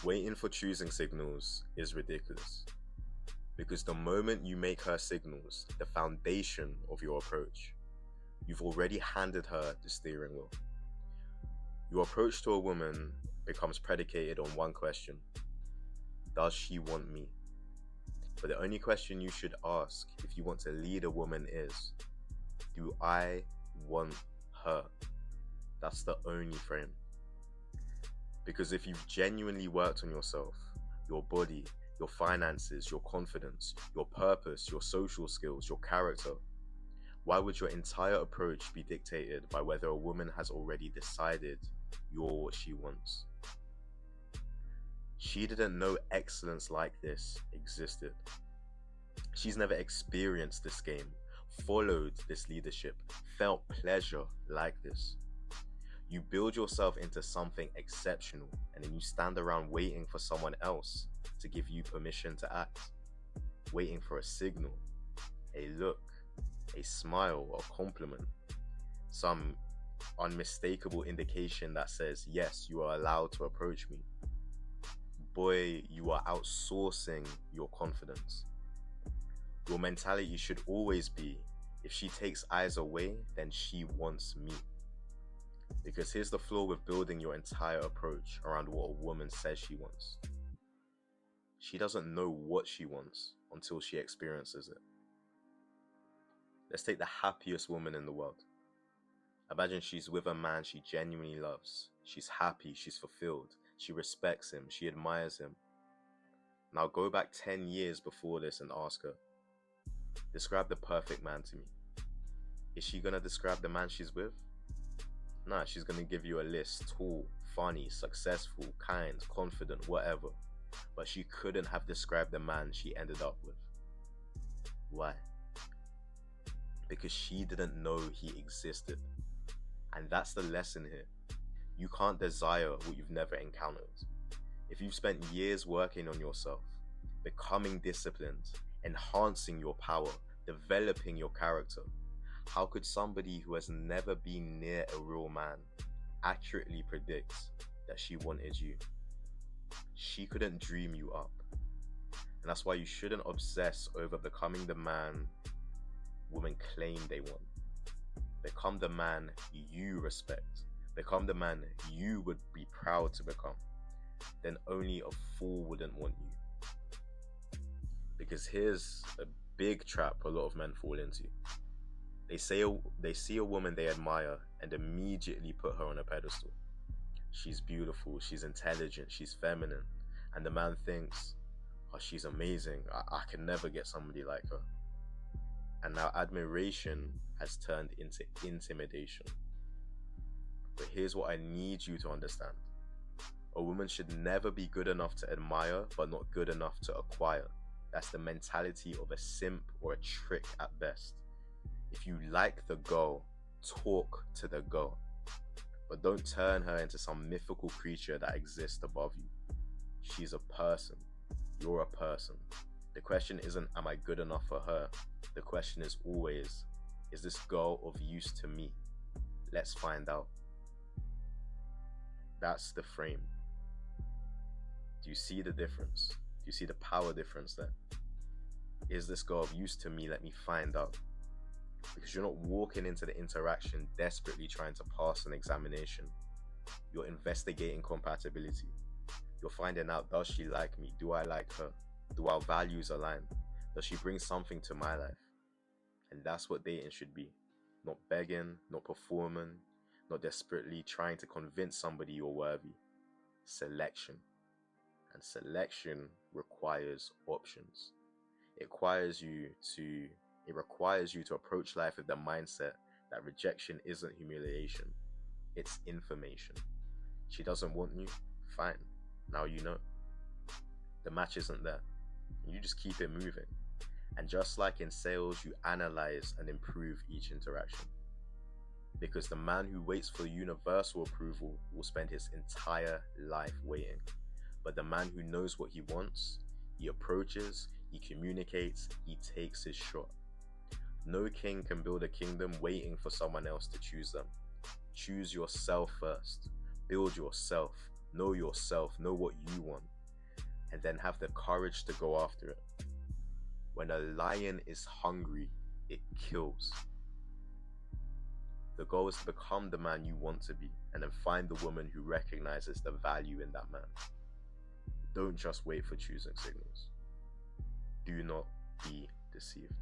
Waiting for choosing signals is ridiculous because the moment you make her signals the foundation of your approach, you've already handed her the steering wheel. Your approach to a woman becomes predicated on one question: does she want me? But the only question you should ask if you want to lead a woman is, do I want her? That's the only frame. Because if you've genuinely worked on yourself, your body, your finances, your confidence, your purpose, your social skills, your character, why would your entire approach be dictated by whether a woman has already decided you're what she wants? She didn't know excellence like this existed. She's never experienced this game, followed this leadership, felt pleasure like this. You build yourself into something exceptional, and then you stand around waiting for someone else to give you permission to act, waiting for a signal, a look, a smile, or a compliment, some unmistakable indication that says, yes, you are allowed to approach me. Boy, you are outsourcing your confidence. Your mentality should always be, if she takes eyes away, then she wants me. Because here's the flaw with building your entire approach around what a woman says she wants. She doesn't know what she wants until she experiences it. Let's take the happiest woman in the world. Imagine she's with a man she genuinely loves. She's happy, she's fulfilled, she respects him, she admires him. Now go back 10 years before this and ask her, describe the perfect man to me. Is she gonna describe the man she's with? Nah, she's gonna give you a list: tall, funny, successful, kind, confident, whatever. But she couldn't have described the man she ended up with. Why? Because she didn't know he existed. And that's the lesson here. You can't desire what you've never encountered. If you've spent years working on yourself, becoming disciplined, enhancing your power, developing your character, how could somebody who has never been near a real man accurately predict that she wanted you? She couldn't dream you up. And that's why you shouldn't obsess over becoming the man women claim they want. Become the man you respect. Become the man you would be proud to become. Then only a fool wouldn't want you. Because here's a big trap a lot of men fall into. They see a woman they admire and immediately put her on a pedestal. She's beautiful, she's intelligent, she's feminine, and the man thinks, oh, she's amazing, I can never get somebody like her. And now admiration has turned into intimidation. But here's what I need you to understand. A woman should never be good enough to admire, but not good enough to acquire. That's the mentality of a simp or a trick at best. If you like the girl, talk to the girl. But don't turn her into some mythical creature that exists above you. She's a person. You're a person. The question isn't, am I good enough for her? The question is always, is this girl of use to me? Let's find out. That's the frame. Do you see the difference? Do you see the power difference there? Is this girl of use to me? Let me find out. Because you're not walking into the interaction desperately trying to pass an examination. You're investigating compatibility. You're finding out, does she like me? Do I like her? Do our values align? Does she bring something to my life? And that's what dating should be. Not begging, not performing, not desperately trying to convince somebody you're worthy. Selection. And selection requires options. It requires you to approach life with the mindset that rejection isn't humiliation, it's information. She doesn't want you? Fine. Now you know. The match isn't there. You just keep it moving. And just like in sales, you analyze and improve each interaction. Because the man who waits for universal approval will spend his entire life waiting. But the man who knows what he wants, he approaches, he communicates, he takes his shot. No king can build a kingdom waiting for someone else to choose them. Choose yourself first. Build yourself. Know yourself, know what you want, and then have the courage to go after it. When a lion is hungry, it kills. The goal is to become the man you want to be, and then find the woman who recognizes the value in that man. Don't just wait for choosing signals. Do not be deceived.